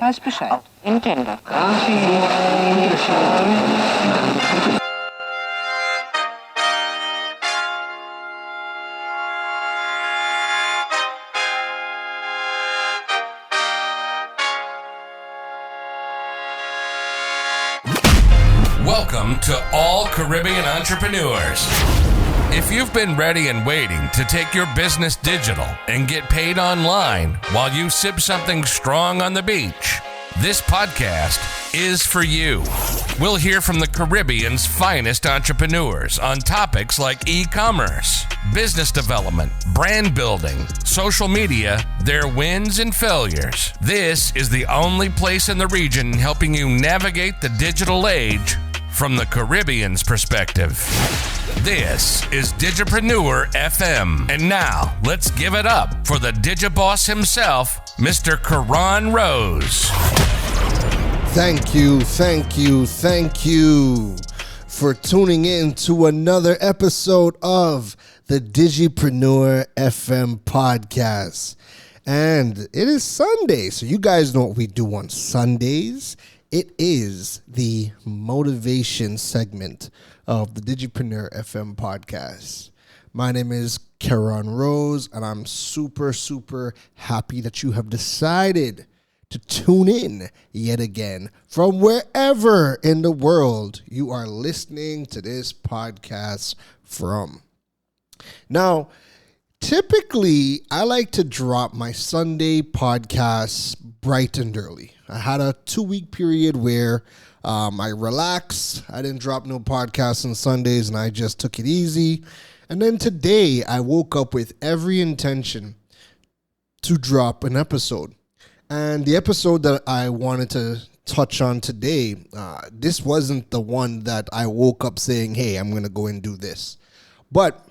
Weiß Bescheid. Entiendo. Welcome to All Caribbean Entrepreneurs. If you've been ready and waiting to take your business digital and get paid online while you sip something strong on the beach, this podcast is for you. We'll hear from the Caribbean's finest entrepreneurs on topics like e-commerce, business development, brand building, social media, their wins and failures. This is the only place in the region helping you navigate the digital age from the Caribbean's perspective. This is Digipreneur FM. And now, let's give it up for the Digiboss himself, Mr. Karan Rose. Thank you for tuning in to another episode of the Digipreneur FM podcast. And it is Sunday, so you guys know what we do on Sundays. It is the motivation segment of the Digipreneur FM podcast. My name is Karan Rose, and I'm super happy that you have decided to tune in yet again from wherever in the world you are listening to this podcast from. Now, typically, I like to drop my Sunday podcasts bright and early. I had a 2-week period where I relaxed. I didn't drop no podcasts on Sundays, and I just took it easy. And then today, I woke up with every intention to drop an episode. And the episode that I wanted to touch on today, this wasn't the one that I woke up saying, hey, I'm going to go and do this. But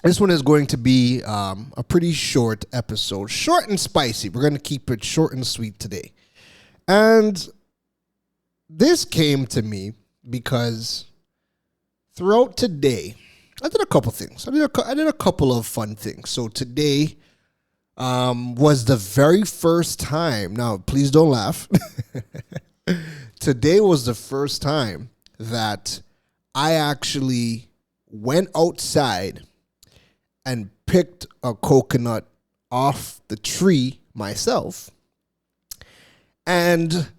this one is going to be a pretty short episode, short and spicy. We're going to keep it short and sweet today. And this came to me because throughout today, I did a couple things. I did a couple of fun things. So today was the very first time. Now, please don't laugh. Today was the first time that I actually went outside and picked a coconut off the tree myself and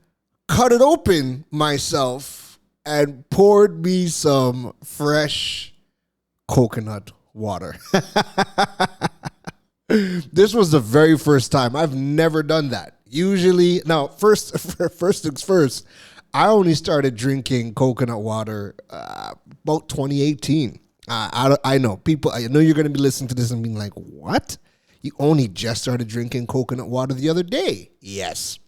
cut it open myself and poured me some fresh coconut water. This was the very first time. I've never done that. Usually, now, first things first, I only started drinking coconut water about 2018. I know people. I know you're going to be listening to this and being like, "What? You only just started drinking coconut water the other day?" Yes,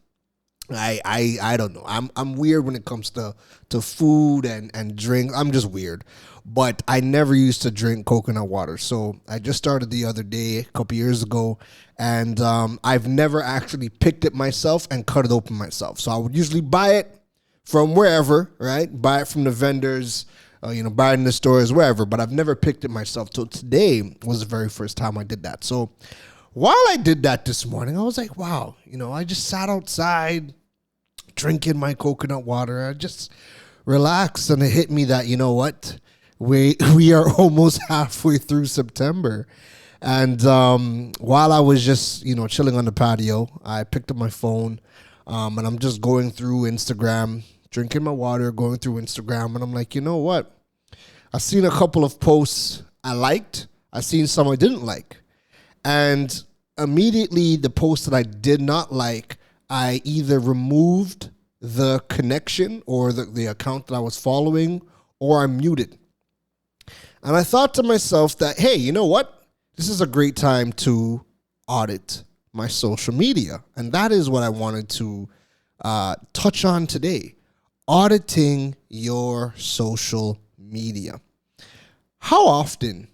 I don't know. I'm weird when it comes to food and drink. I'm just weird, but I never used to drink coconut water. So I just started the other day, a couple years ago, and I've never actually picked it myself and cut it open myself. So I would usually buy it from wherever, right? Buy it from the vendors. Buy it in the stores, wherever, but I've never picked it myself. So today was the very first time I did that. So while I did that this morning, I was like, wow, I just sat outside drinking my coconut water. I just relaxed, and it hit me that, you know what? We are almost halfway through September. And while I was just, chilling on the patio, I picked up my phone and I'm just going through Instagram, drinking my water, going through Instagram, and I'm like, you know what? I've seen a couple of posts I liked. I've seen some I didn't like. And immediately the post that I did not like, I either removed the connection or the account that I was following, or I muted. And I thought to myself that, hey, you know what? This is a great time to audit my social media. And that is what I wanted to touch on today. Auditing your social media. How often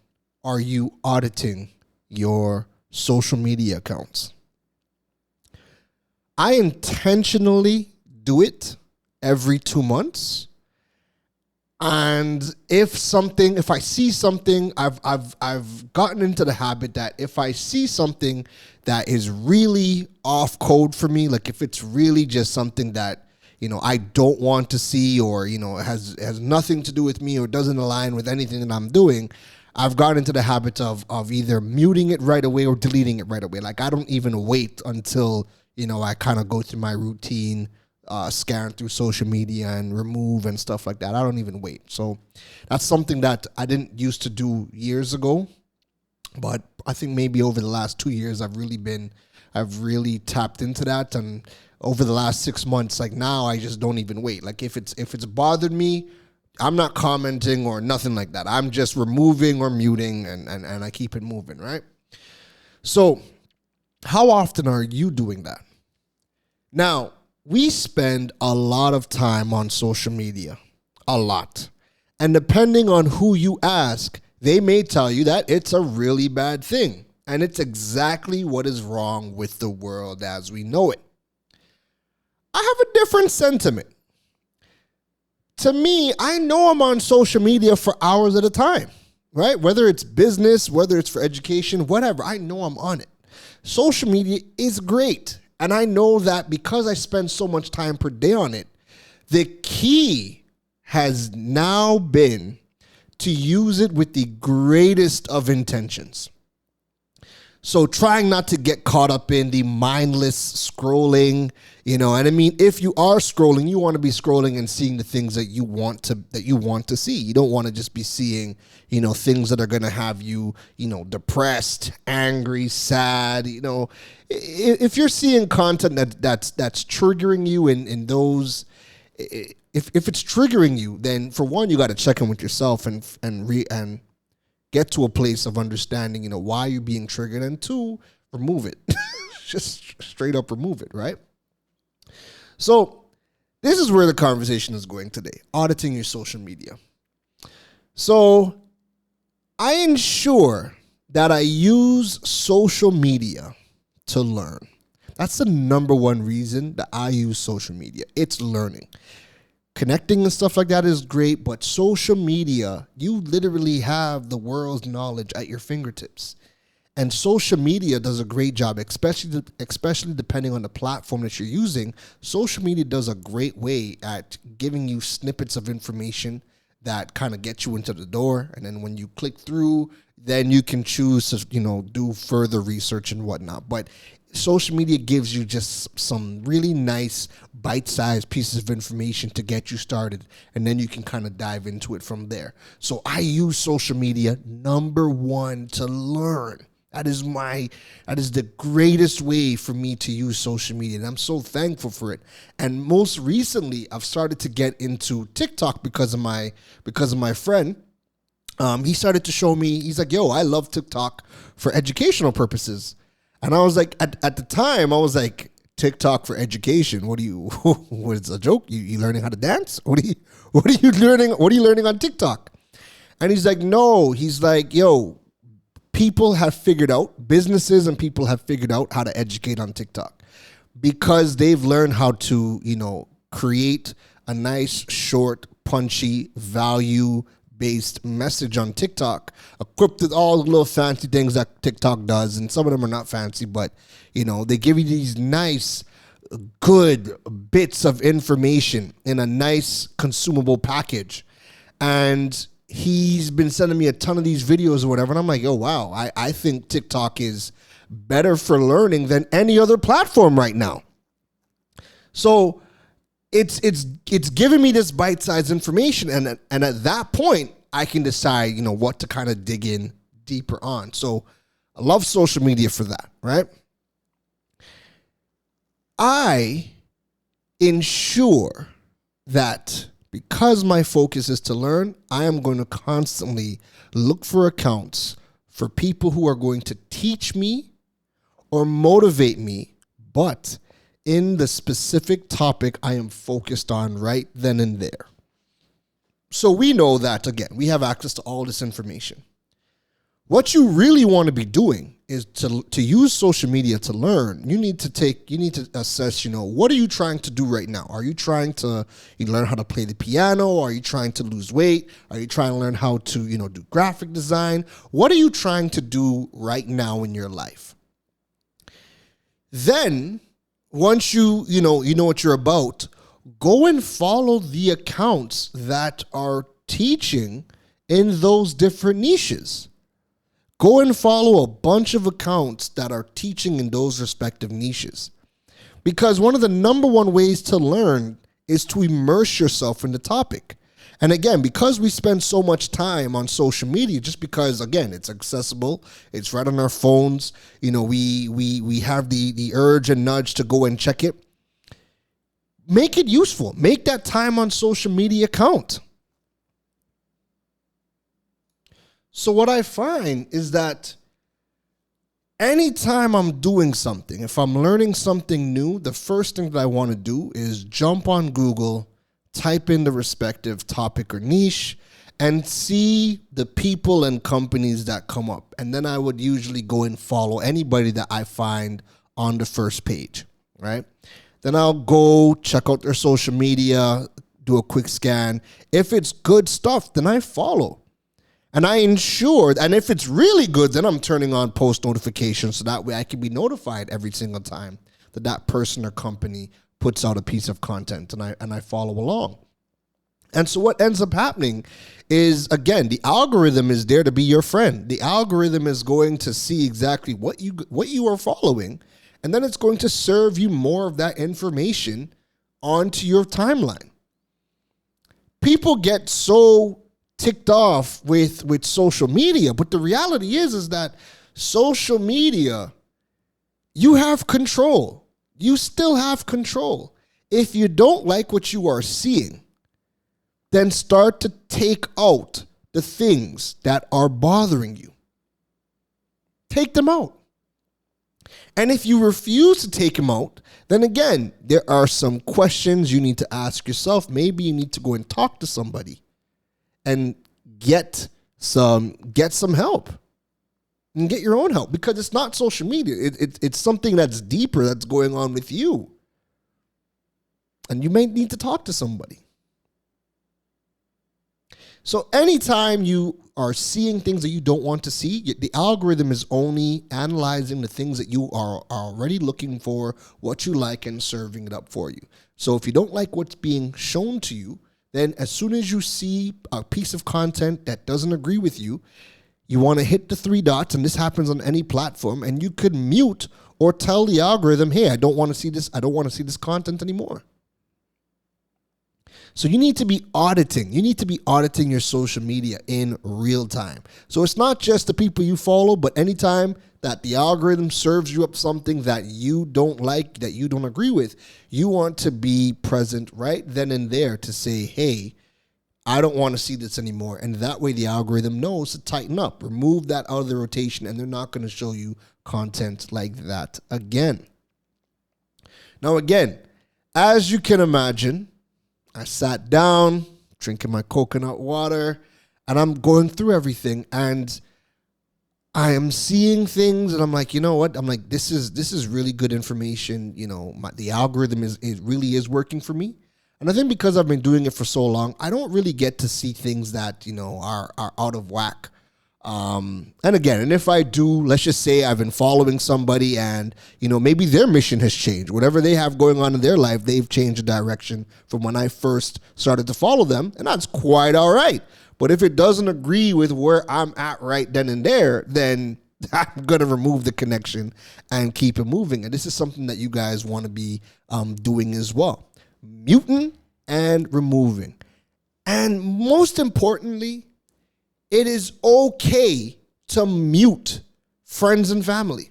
are you auditing your social media accounts? I intentionally do it every 2 months. And if I see something, I've gotten into the habit that if I see something that is really off code for me, like if it's really just something that, I don't want to see, or, has nothing to do with me or doesn't align with anything that I'm doing, I've gotten into the habit of either muting it right away or deleting it right away. Like I don't even wait until, I kind of go through my routine, scan through social media and remove and stuff like that. I don't even wait. So that's something that I didn't used to do years ago, but I think maybe over the last 2 years, I've really tapped into that. And over the last 6 months, like now I just don't even wait. Like if it's bothered me, I'm not commenting or nothing like that. I'm just removing or muting, and I keep it moving, right? So how often are you doing that? Now, we spend a lot of time on social media, a lot. And depending on who you ask, they may tell you that it's a really bad thing. And it's exactly what is wrong with the world as we know it. I have a different sentiment. To me, I know I'm on social media for hours at a time, right? Whether it's business, whether it's for education, whatever, I know I'm on it. Social media is great. And I know that because I spend so much time per day on it, the key has now been to use it with the greatest of intentions. So trying not to get caught up in the mindless scrolling, and I mean, if you are scrolling, you want to be scrolling and seeing the things that you want to see. You don't want to just be seeing, things that are going to have you, depressed, angry, sad. If you're seeing content that's triggering you in those, if it's triggering you, then for one, you got to check in with yourself and get to a place of understanding, why you're being triggered, and two, remove it. Just straight up remove it, right? So this is where the conversation is going today, auditing your social media. So I ensure that I use social media to learn. That's the number one reason that I use social media. It's learning. Connecting and stuff like that is great, but social media, you literally have the world's knowledge at your fingertips. And social media does a great job, especially depending on the platform that you're using. Social media does a great way at giving you snippets of information that kind of get you into the door. And then when you click through, then you can choose to, do further research and whatnot. But social media gives you just some really nice bite-sized pieces of information to get you started, and then you can kind of dive into it from there. So I use social media, number one, to learn. That is the greatest way for me to use social media, and I'm so thankful for it. And most recently, I've started to get into TikTok because of my friend. He started to show me. He's like, "Yo, I love TikTok for educational purposes." And I was like, at the time, I was like, TikTok for education? What is a joke? You learning how to dance? What are you learning? What are you learning on TikTok? And he's like, no. He's like, yo, businesses and people have figured out how to educate on TikTok because they've learned how to, create a nice, short, punchy, value-based message on TikTok, equipped with all the little fancy things that TikTok does. And some of them are not fancy, but, they give you these nice, good bits of information in a nice consumable package. And he's been sending me a ton of these videos or whatever. And I'm like, oh, wow, I think TikTok is better for learning than any other platform right now. So it's giving me this bite-sized information. And at that point, I can decide, what to kind of dig in deeper on. So I love social media for that, right? I ensure that because my focus is to learn, I am going to constantly look for accounts for people who are going to teach me or motivate me, but in the specific topic I am focused on right then and there. So we know that, again, we have access to all this information. What you really want to be doing is to use social media to learn. You need to assess, what are you trying to do right now? Are you trying to learn how to play the piano? Are you trying to lose weight? Are you trying to learn how to, do graphic design? What are you trying to do right now in your life? Then once you know what you're about, go and follow the accounts that are teaching in those different niches. Go and follow a bunch of accounts that are teaching in those respective niches. Because one of the number one ways to learn is to immerse yourself in the topic. And again, because we spend so much time on social media, just because, again, it's accessible, it's right on our phones, we have the urge and nudge to go and check it. Make it useful. Make that time on social media count. So what I find is that anytime I'm doing something, if I'm learning something new, the first thing that I want to do is jump on Google, type in the respective topic or niche, and see the people and companies that come up. And then I would usually go and follow anybody that I find on the first page, right? Then I'll go check out their social media, do a quick scan. If it's good stuff, then I follow. And I ensure, and if it's really good, then I'm turning on post notifications so that way I can be notified every single time that person or company puts out a piece of content, and I follow along. And so what ends up happening is, again, the algorithm is there to be your friend. The algorithm is going to see exactly what you are following, and then it's going to serve you more of that information onto your timeline. People get so ticked off with social media, but the reality is that social media, you have control. You still have control. If you don't like what you are seeing, then start to take out the things that are bothering you. Take them out. And if you refuse to take them out, then again, there are some questions you need to ask yourself. Maybe you need to go and talk to somebody and get some help and get your own help, because it's not social media. It's something that's deeper that's going on with you. And you may need to talk to somebody. So anytime you are seeing things that you don't want to see, the algorithm is only analyzing the things that you are already looking for, what you like, and serving it up for you. So if you don't like what's being shown to you, then as soon as you see a piece of content that doesn't agree with you, you want to hit the three dots, and this happens on any platform, and you could mute or tell the algorithm, hey, I don't want to see this. I don't want to see this content anymore. So you need to be auditing. You need to be auditing your social media in real time. So it's not just the people you follow, but anytime that the algorithm serves you up something that you don't like, that you don't agree with, you want to be present right then and there to say, hey, I don't want to see this anymore. And that way the algorithm knows to tighten up, remove that out of the rotation, and they're not going to show you content like that again. Now, again, as you can imagine, I sat down, drinking my coconut water, and I'm going through everything, and I am seeing things, and I'm like, you know what? I'm like, this is really good information. The algorithm it really is working for me. And I think because I've been doing it for so long, I don't really get to see things that, are out of whack. And if I do, let's just say I've been following somebody and, maybe their mission has changed. Whatever they have going on in their life, they've changed the direction from when I first started to follow them. And that's quite all right. But if it doesn't agree with where I'm at right then and there, then I'm going to remove the connection and keep it moving. And this is something that you guys want to be doing as well. Muting and removing. And most importantly, it is okay to mute friends and family.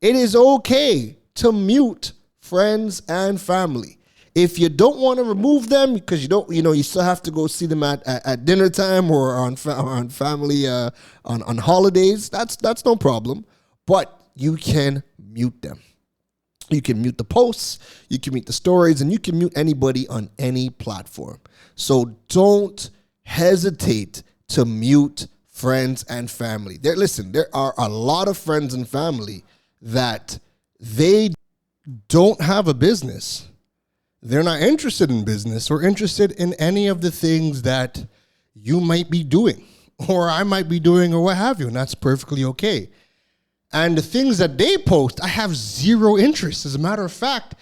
It is okay to mute friends and family. If you don't want to remove them because you still have to go see them at dinner time or on family on holidays, that's no problem. But you can mute them. You can mute the posts, you can mute the stories, and you can mute anybody on any platform. So don't hesitate to mute friends and family. There are a lot of friends and family that they don't have a business. They're not interested in business or interested in any of the things that you might be doing or I might be doing or what have you, and that's perfectly okay. And the things that they post, I have zero interest. As a matter of fact,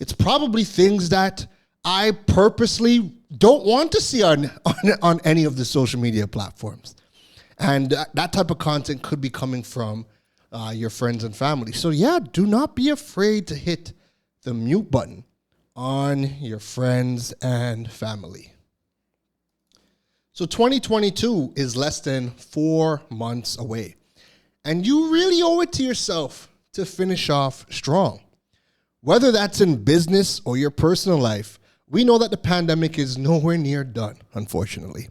it's probably things that I purposely don't want to see on any of the social media platforms. And that type of content could be coming from your friends and family. So yeah, do not be afraid to hit the mute button on your friends and family. So 2022 is less than 4 months away. And you really owe it to yourself to finish off strong. Whether that's in business or your personal life, we know that the pandemic is nowhere near done, unfortunately.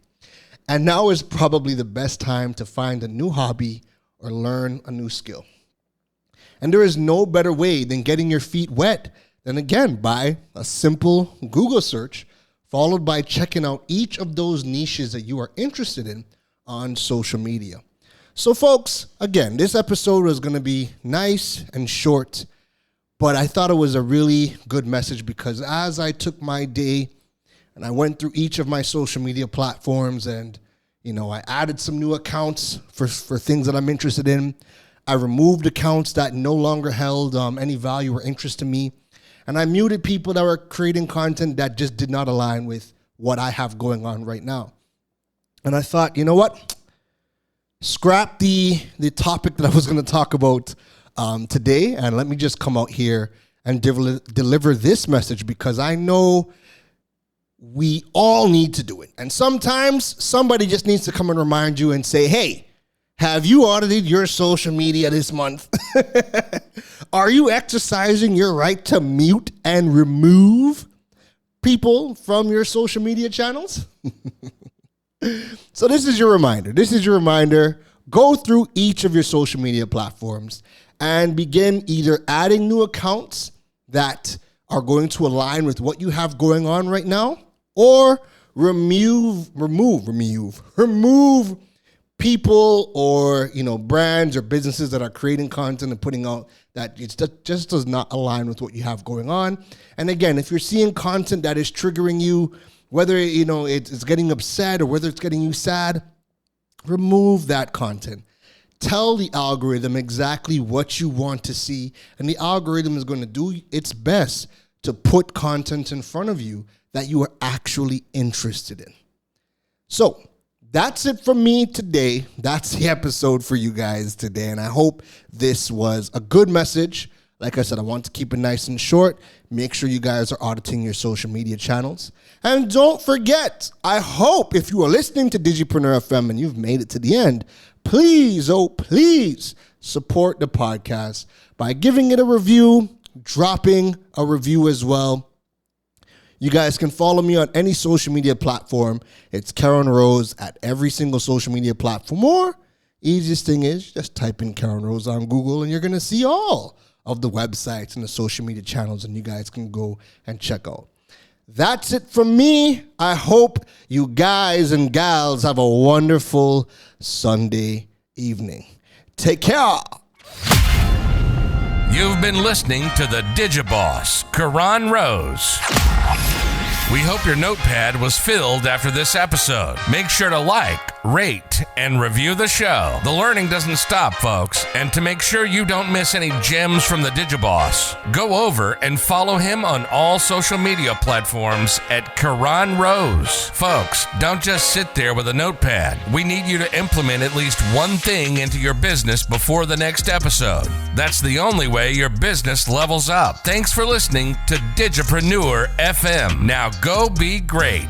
And now is probably the best time to find a new hobby or learn a new skill. And there is no better way than getting your feet wet than, again, by a simple Google search, followed by checking out each of those niches that you are interested in on social media. So, folks, again, this episode was going to be nice and short, but I thought it was a really good message because as I took my day and I went through each of my social media platforms and, I added some new accounts for things that I'm interested in. I removed accounts that no longer held any value or interest to me. And I muted people that were creating content that just did not align with what I have going on right now. And I thought, you know what? Scrap the topic that I was going to talk about today, and let me just come out here and deliver this message because I know we all need to do it. And sometimes somebody just needs to come and remind you and say, hey, have you audited your social media this month? Are you exercising your right to mute and remove people from your social media channels? So this is your reminder. Go through each of your social media platforms and begin either adding new accounts that are going to align with what you have going on right now, or remove people or brands or businesses that are creating content and putting out that it just does not align with what you have going on. And again, if you're seeing content that is triggering you, whether it's getting upset or whether it's getting you sad, remove that content. Tell the algorithm exactly what you want to see, and the algorithm is going to do its best to put content in front of you that you are actually interested in. So that's it from me today. That's the episode for you guys today, and I hope this was a good message. Like I said, I want to keep it nice and short. Make sure you guys are auditing your social media channels. And don't forget, I hope if you are listening to Digipreneur FM and you've made it to the end, please, oh please, support the podcast by giving it a review, dropping a review as well. You guys can follow me on any social media platform. It's Karen Rose at every single social media platform. Or easiest thing is just type in Karen Rose on Google and you're going to see all of the websites and the social media channels, and you guys can go and check out. That's it from me. I hope you guys and gals have a wonderful Sunday evening. Take care. You've been listening to the Digiboss, Karan Rose. We hope your notepad was filled after this episode. Make sure to like, rate, and review the show. The learning doesn't stop, folks. And to make sure you don't miss any gems from the Digiboss, go over and follow him on all social media platforms at Karan Rose. Folks, don't just sit there with a notepad. We need you to implement at least one thing into your business before the next episode. That's the only way your business levels up. Thanks for listening to Digipreneur FM. Now go be great.